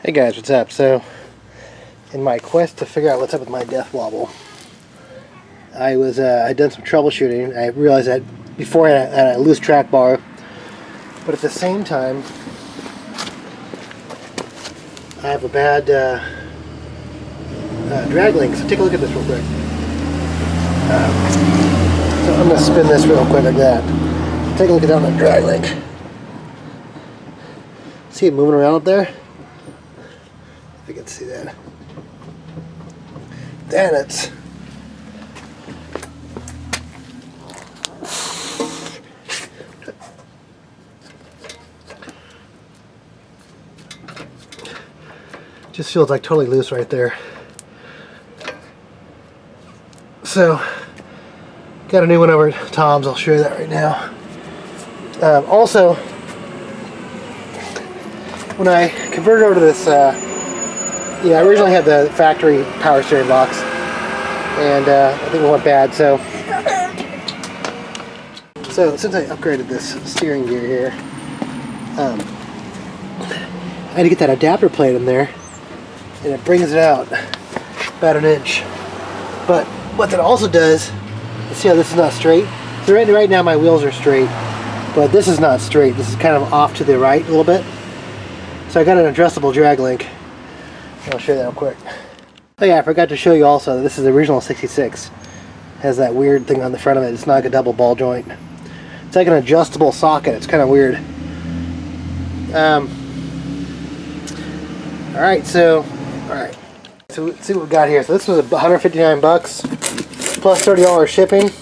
Hey guys, what's up? So, in my quest to figure out what's up with my death wobble, I'd done some troubleshooting. I realized that before I had a loose track bar, but at the same time, I have a bad drag link. So take a look at this real quick. So I'm going to spin this real quick like that. Take a look at that on the drag link. See it moving around up there? If you can see that. Then it's just feels like totally loose right there. So got a new one over at Tom's. I'll show you that right now. Also, when I converted over to this, I originally had the factory power steering box, and I think it went bad. So since I upgraded this steering gear here, I had to get that adapter plate in there, and it brings it out about 1 inch. But what that also does, you see how this is not straight? So right now my wheels are straight, but this is not straight. This is kind of off to the right a little bit. So I got an adjustable drag link. I'll show you that real quick. Oh yeah, I forgot to show you also that this is the original 66. It has that weird thing on the front of it. It's not like a double ball joint. It's like an adjustable socket. It's kind of weird. Alright, so let's see what we got here. So this was $159 plus $30 shipping.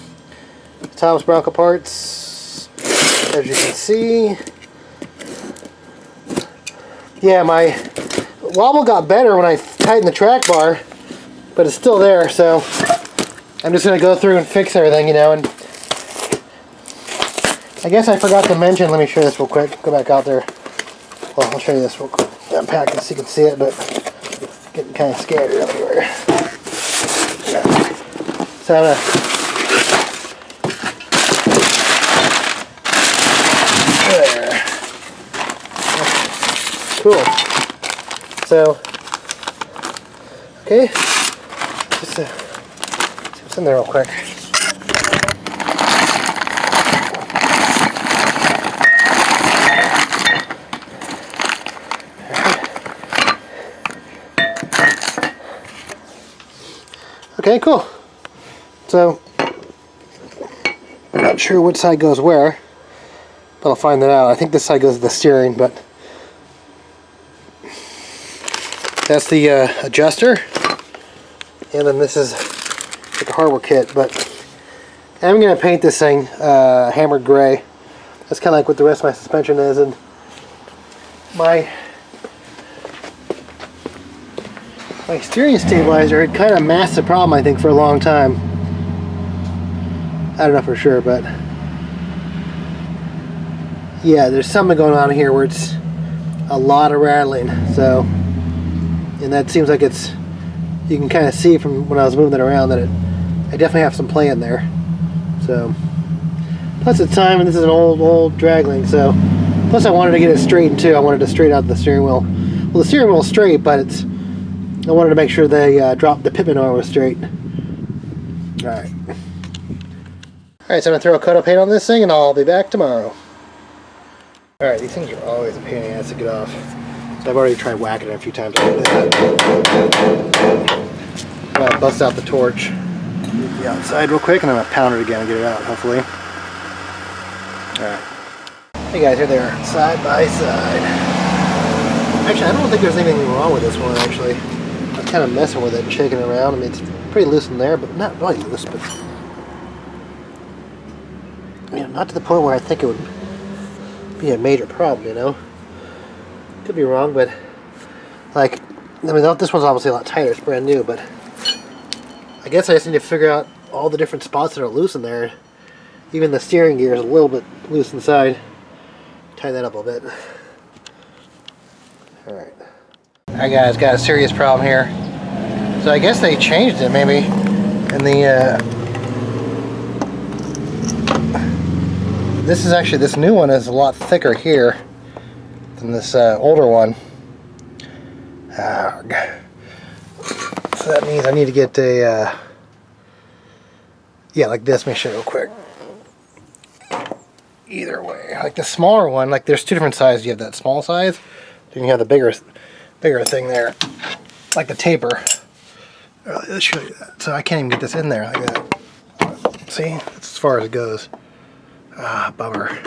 Tom's Bronco parts. As you can see. Yeah, my wobble got better when I tightened the track bar, but it's still there, so I'm just going to go through and fix everything, and I guess I forgot to mention, let me show you this real quick, go back out there. Well, I'll show you this real quick. Unpack this so you can see it, but getting kind of scattered everywhere. So I'm going to cool. So, okay, just see what's in there real quick. Okay, cool. So, I'm not sure which side goes where, but I'll find that out. I think this side goes to the steering, but that's the adjuster, and then this is like a hardware kit, but I'm going to paint this thing hammered gray. That's kind of like what the rest of my suspension is, and my steering stabilizer had kind of masked the problem, I think, for a long time. I don't know for sure, but yeah, there's something going on here where it's a lot of rattling, so. And that seems like it's, you can kind of see from when I was moving it around that I definitely have some play in there. So, plus it's time, and this is an old drag link, so, plus I wanted to get it straightened too. I wanted to straighten out the steering wheel. Well, the steering wheel's straight, but I wanted to make sure the pitman arm was straight. Alright. Alright, so I'm going to throw a coat of paint on this thing, and I'll be back tomorrow. Alright, these things are always a pain in the ass to get off. I've already tried whacking it a few times. I'm going to bust out the torch, move the outside real quick, and I'm going to pound it again and get it out, hopefully. Alright. Hey guys, here they are, side by side. Actually, I don't think there's anything wrong with this one, actually. I'm kind of messing with it and shaking it around. I mean, it's pretty loose in there, but not really loose, but not to the point where I think it would be a major problem, Could be wrong, but like, I mean, this one's obviously a lot tighter. It's brand new, but I guess I just need to figure out all the different spots that are loose in there. Even the steering gear is a little bit loose inside. Tighten that up a little bit. All right. All right, guys, got a serious problem here. So I guess they changed it maybe in the. This new one is a lot thicker here than this older one. Arg. So that means I need to get a, yeah, like this. Let me show you real quick. Either way, like the smaller one, like there's two different sizes. You have that small size, then you have the bigger thing there, like the taper. Let's show you that. So I can't even get this in there like that. See, that's as far as it goes. Ah, bummer.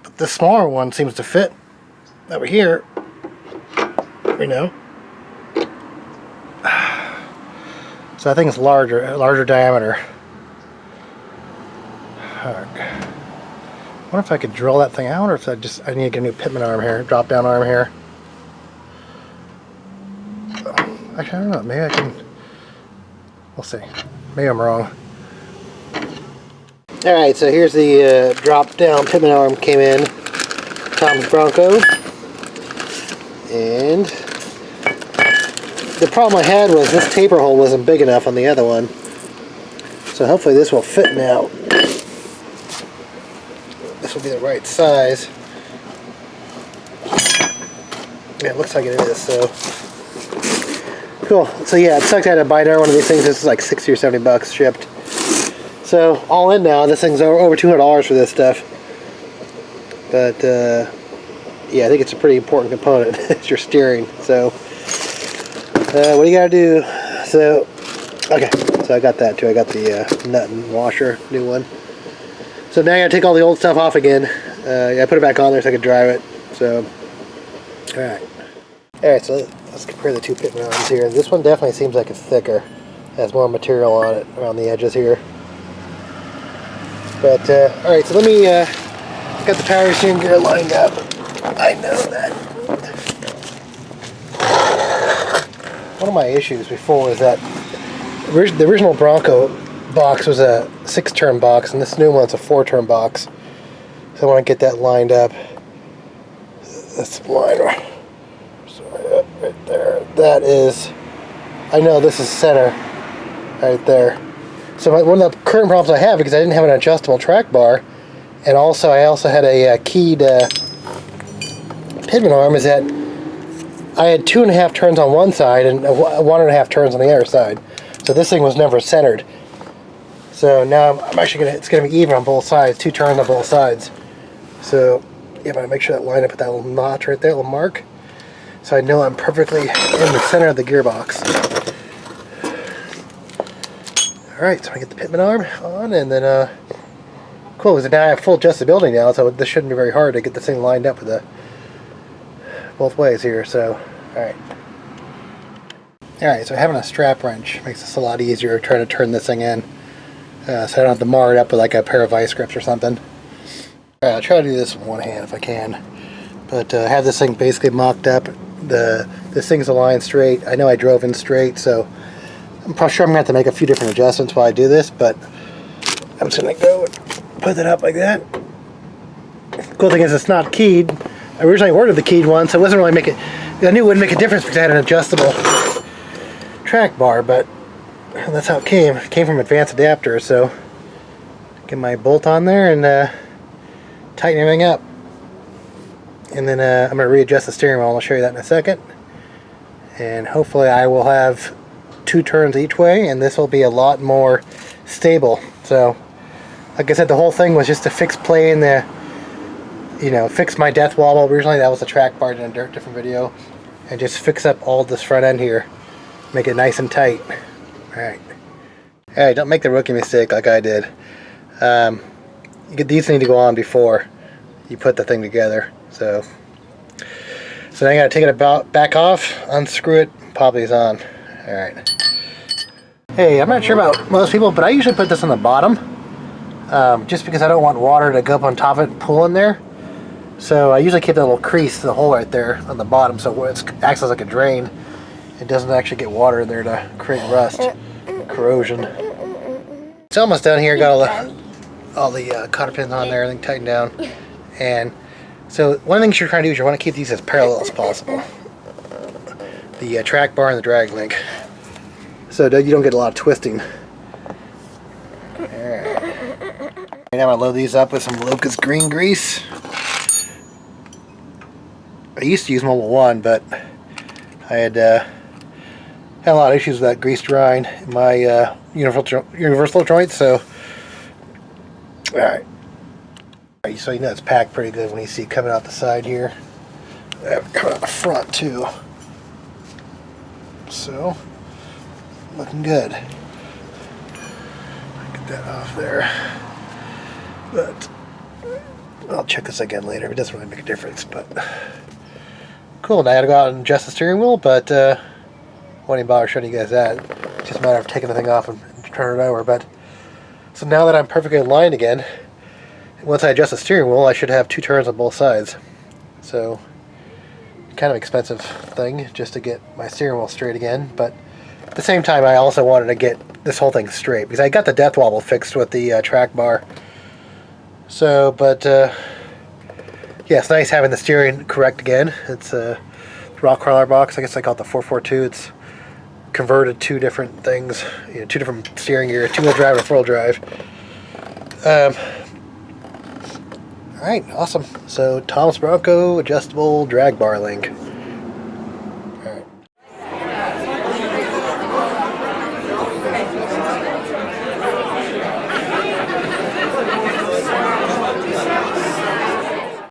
But the smaller one seems to fit over here. You know. So I think it's larger diameter. I wonder if I could drill that thing out, or if I need to get a new pitman arm here, drop down arm here. Actually, I don't know. Maybe I can. We'll see. Maybe I'm wrong. All right, so here's the drop down pitman arm came in. Tom's Bronco, and the problem I had was this taper hole wasn't big enough on the other one. So hopefully this will fit now. This will be the right size. Yeah, it looks like it is, so. Cool. So yeah, it sucked I had to buy another one of these things. This is like 60 or 70 bucks shipped. So all in now, this thing's over $200 for this stuff. But yeah, I think it's a pretty important component. It's your steering. So what do you gotta do? So okay, so I got that too. I got the nut and washer, new one. So now I gotta take all the old stuff off again. I put it back on there so I could drive it. So all right. So let's compare the two pitman arms here. This one definitely seems like it's thicker. It has more material on it around the edges here. But all right, so let me got the power steering gear lined up. I know that. One of my issues before was that the original Bronco box was a 6-turn box, and this new one's a 4-turn box. So I want to get that lined up. That's line right there. That is, I know this is center right there. So one of the current problems I have, because I didn't have an adjustable track bar, and also I had a keyed pitman arm, is that I had 2.5 turns on one side and 1.5 turns on the other side. So this thing was never centered. So now I'm actually it's gonna be even on both sides, 2 turns on both sides. So yeah, but I make sure that line up with that little notch right there, little mark, so I know I'm perfectly in the center of the gearbox. All right, so I get the pitman arm on, and then cool, because now I have full adjustability now, so this shouldn't be very hard to get this thing lined up with both ways here. So all right, so having a strap wrench makes this a lot easier trying to turn this thing in, so I don't have to mar it up with like a pair of vice grips or something. All right, I'll try to do this with one hand if I can, but have this thing basically mocked up. This thing's aligned straight. I know I drove in straight, so I'm probably sure I'm gonna have to make a few different adjustments while I do this, but I'm just gonna go and put it up like that. Cool thing is it's not keyed. I originally ordered the keyed one, so it wasn't really I knew it wouldn't make a difference because I had an adjustable track bar, but that's how it came. It came from Advanced Adapters, so get my bolt on there and tighten everything up. And then I'm going to readjust the steering wheel, and I'll show you that in a second. And hopefully I will have 2 turns each way, and this will be a lot more stable. So, like I said, the whole thing was just to fix playing fix my death wobble. Originally that was a track bar in a different video, and just fix up all this front end here, make it nice and tight. Alright, don't make the rookie mistake like I did. These need to go on before you put the thing together. So now I gotta take it back off, unscrew it, pop these on. Alright. Hey, I'm not sure about most people, but I usually put this on the bottom, just because I don't want water to go up on top of it and pool in there. So I usually keep that little crease, the hole right there on the bottom, so it acts as like a drain. It doesn't actually get water in there to create rust, corrosion. It's almost done here. Got all the cotter pins on there, everything tightened down. And so one of the things you're trying to do is you want to keep these as parallel as possible. The track bar and the drag link, so you don't get a lot of twisting. Alright. Now I'm going to load these up with some Locust green grease. I used to use Mobile 1, but I had had a lot of issues with that greased rind in my universal joint, so alright. So you know it's packed pretty good when you see it coming out the side here. Coming out the front too. So, looking good. Get that off there. But I'll check this again later. It doesn't really make a difference, but cool. Now I gotta go out and adjust the steering wheel, but won't even bother showing you guys that. It's just a matter of taking the thing off and turning it over. But so now that I'm perfectly aligned again, once I adjust the steering wheel, I should have 2 turns on both sides. So kind of expensive thing just to get my steering wheel straight again, but at the same time I also wanted to get this whole thing straight because I got the death wobble fixed with the track bar. So, but yeah, it's nice having the steering correct again. It's a rock crawler box. I guess I call it the 442. It's converted 2 different things, 2 different steering gear, 2-wheel drive and 4-wheel drive. Alright, awesome. So Tom's Bronco Adjustable Drag Bar Link.